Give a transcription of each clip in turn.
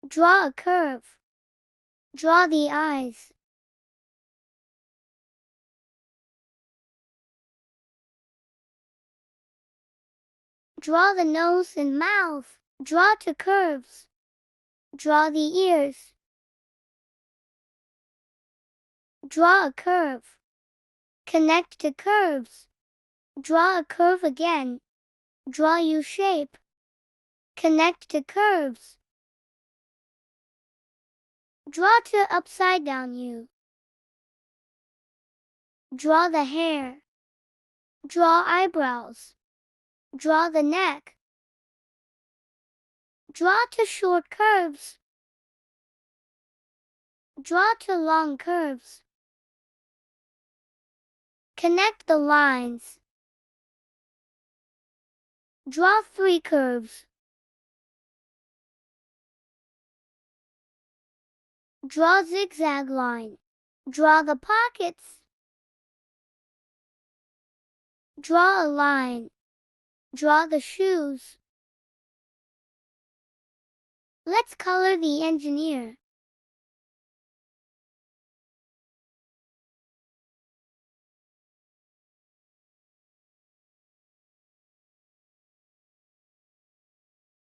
Draw a curve. Draw the eyes. Draw the nose and mouth. Draw two curves. Draw the ears. Draw a curve. Connect to curves. Draw a curve again. Draw U-shape. Connect to curves. Draw to upside down U. Draw the hair. Draw eyebrows. Draw the neck. Draw to short curves. Draw to long curves. Connect the lines. Draw 3 curves. Draw zigzag line. Draw the pockets. Draw a line. Draw the shoes. Let's color the engineer.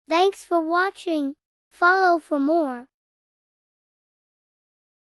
Thanks for watching. Follow for more.